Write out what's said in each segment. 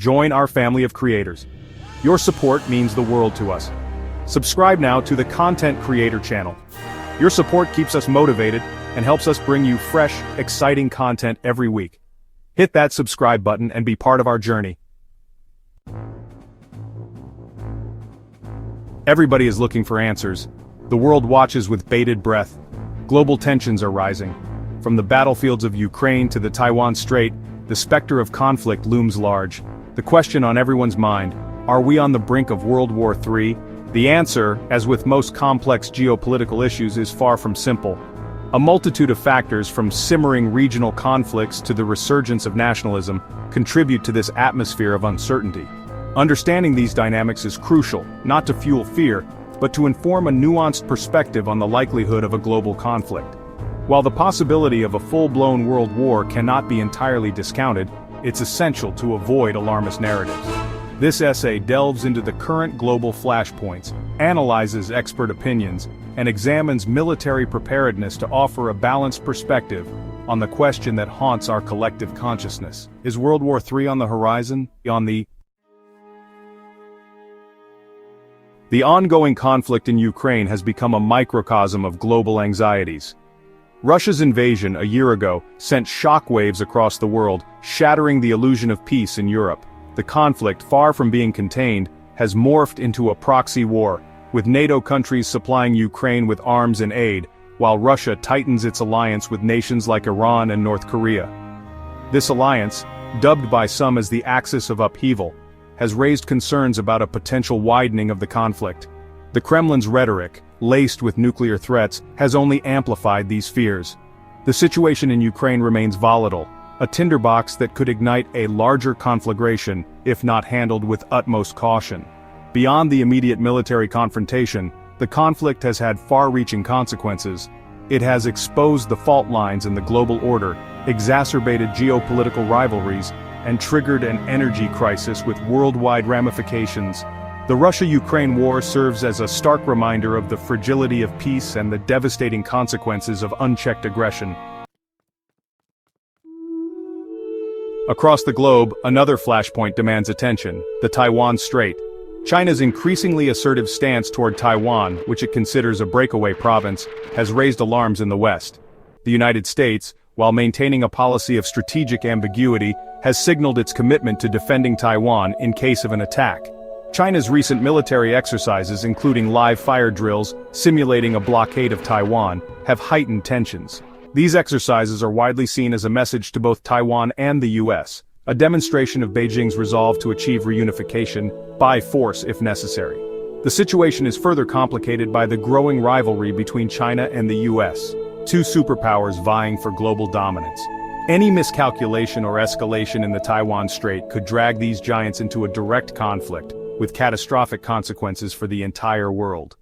Join our family of creators. Your support means the world to us. Subscribe now to the Content Creator channel. Your support keeps us motivated and helps us bring you fresh, exciting content every week. Hit that subscribe button and be part of our journey. Everybody is looking for answers. The world watches with bated breath. Global tensions are rising. From the battlefields of Ukraine to the Taiwan Strait, the specter of conflict looms large. The question on everyone's mind, are we on the brink of World War III? The answer, as with most complex geopolitical issues, is far from simple. A multitude of factors, from simmering regional conflicts to the resurgence of nationalism, contribute to this atmosphere of uncertainty. Understanding these dynamics is crucial, not to fuel fear, but to inform a nuanced perspective on the likelihood of a global conflict. While the possibility of a full-blown world war cannot be entirely discounted, it's essential to avoid alarmist narratives. This essay delves into the current global flashpoints, analyzes expert opinions, and examines military preparedness to offer a balanced perspective on the question that haunts our collective consciousness. Is World War III on the horizon? The ongoing conflict in Ukraine has become a microcosm of global anxieties. Russia's invasion a year ago sent shockwaves across the world, shattering the illusion of peace in Europe. The conflict, far from being contained, has morphed into a proxy war, with NATO countries supplying Ukraine with arms and aid, while Russia tightens its alliance with nations like Iran and North Korea. This alliance, dubbed by some as the axis of upheaval, has raised concerns about a potential widening of the conflict. The Kremlin's rhetoric, laced with nuclear threats, has only amplified these fears. The situation in Ukraine remains volatile, a tinderbox that could ignite a larger conflagration if not handled with utmost caution. Beyond the immediate military confrontation, the conflict has had far-reaching consequences. It has exposed the fault lines in the global order, exacerbated geopolitical rivalries, and triggered an energy crisis with worldwide ramifications. The Russia-Ukraine war serves as a stark reminder of the fragility of peace and the devastating consequences of unchecked aggression. Across the globe, another flashpoint demands attention: the Taiwan Strait. China's increasingly assertive stance toward Taiwan, which it considers a breakaway province, has raised alarms in the West. The United States, while maintaining a policy of strategic ambiguity, has signaled its commitment to defending Taiwan in case of an attack. China's recent military exercises, including live fire drills simulating a blockade of Taiwan, have heightened tensions. These exercises are widely seen as a message to both Taiwan and the US, a demonstration of Beijing's resolve to achieve reunification, by force if necessary. The situation is further complicated by the growing rivalry between China and the US, two superpowers vying for global dominance. Any miscalculation or escalation in the Taiwan Strait could drag these giants into a direct conflict, with catastrophic consequences for the entire world.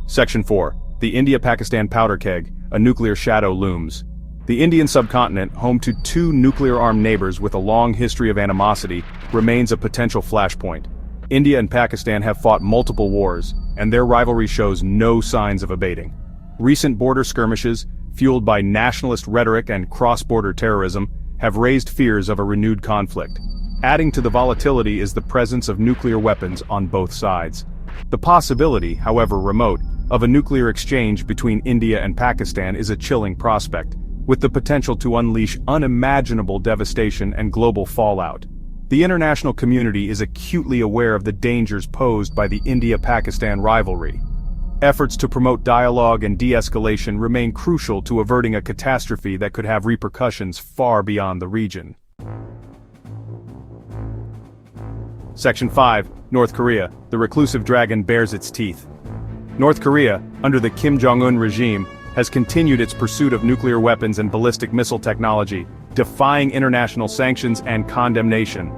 Section 4. The India-Pakistan powder keg, a nuclear shadow looms. The Indian subcontinent, home to two nuclear-armed neighbors with a long history of animosity, remains a potential flashpoint. India and Pakistan have fought multiple wars, and their rivalry shows no signs of abating. Recent border skirmishes, fueled by nationalist rhetoric and cross-border terrorism, have raised fears of a renewed conflict. Adding to the volatility is the presence of nuclear weapons on both sides. The possibility, however remote, of a nuclear exchange between India and Pakistan is a chilling prospect, with the potential to unleash unimaginable devastation and global fallout. The international community is acutely aware of the dangers posed by the India-Pakistan rivalry. Efforts to promote dialogue and de-escalation remain crucial to averting a catastrophe that could have repercussions far beyond the region. Section 5. North Korea. The reclusive dragon bares its teeth. North Korea, under the Kim Jong-un regime, has continued its pursuit of nuclear weapons and ballistic missile technology, defying international sanctions and condemnation.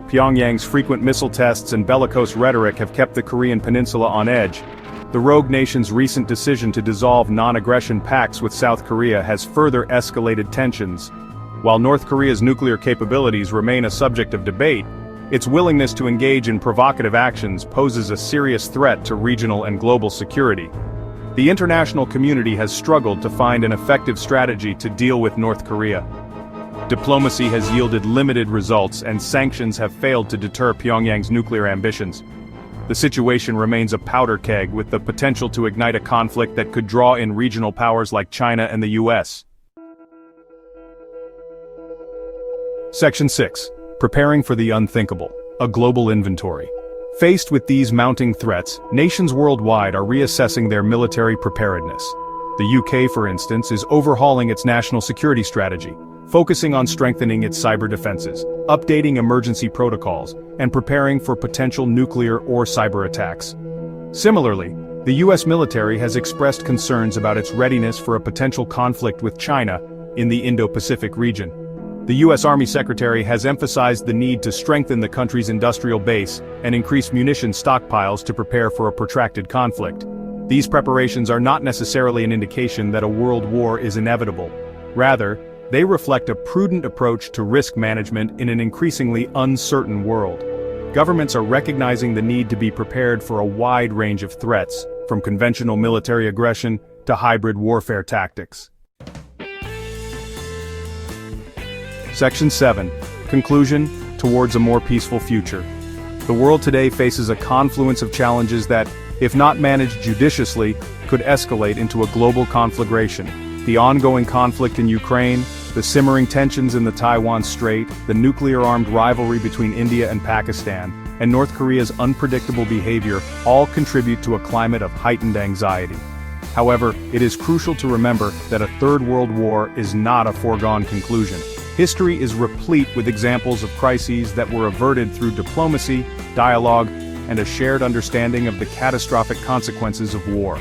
Pyongyang's frequent missile tests and bellicose rhetoric have kept the Korean peninsula on edge. The rogue nation's recent decision to dissolve non-aggression pacts with South Korea has further escalated tensions. While North Korea's nuclear capabilities remain a subject of debate, its willingness to engage in provocative actions poses a serious threat to regional and global security. The international community has struggled to find an effective strategy to deal with North Korea. Diplomacy has yielded limited results and sanctions have failed to deter Pyongyang's nuclear ambitions. The situation remains a powder keg with the potential to ignite a conflict that could draw in regional powers like China and the US. Section 6. Preparing for the unthinkable. A global inventory. Faced with these mounting threats, nations worldwide are reassessing their military preparedness. The UK, for instance, is overhauling its national security strategy, focusing on strengthening its cyber defenses, updating emergency protocols, and preparing for potential nuclear or cyber attacks. Similarly, the US military has expressed concerns about its readiness for a potential conflict with China in the Indo-Pacific region. The US Army Secretary has emphasized the need to strengthen the country's industrial base and increase munition stockpiles to prepare for a protracted conflict. These preparations are not necessarily an indication that a world war is inevitable. Rather, they reflect a prudent approach to risk management in an increasingly uncertain world. Governments are recognizing the need to be prepared for a wide range of threats, from conventional military aggression to hybrid warfare tactics. Section 7. Conclusion, towards a more peaceful future. The world today faces a confluence of challenges that, if not managed judiciously, could escalate into a global conflagration. The ongoing conflict in Ukraine, the simmering tensions in the Taiwan Strait, the nuclear-armed rivalry between India and Pakistan, and North Korea's unpredictable behavior all contribute to a climate of heightened anxiety. However, it is crucial to remember that a third world war is not a foregone conclusion. History is replete with examples of crises that were averted through diplomacy, dialogue, and a shared understanding of the catastrophic consequences of war.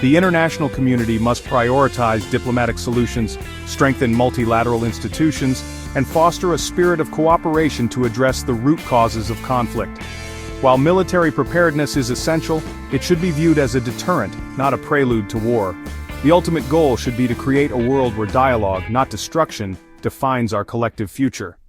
The international community must prioritize diplomatic solutions, strengthen multilateral institutions, and foster a spirit of cooperation to address the root causes of conflict. While military preparedness is essential, it should be viewed as a deterrent, not a prelude to war. The ultimate goal should be to create a world where dialogue, not destruction, defines our collective future.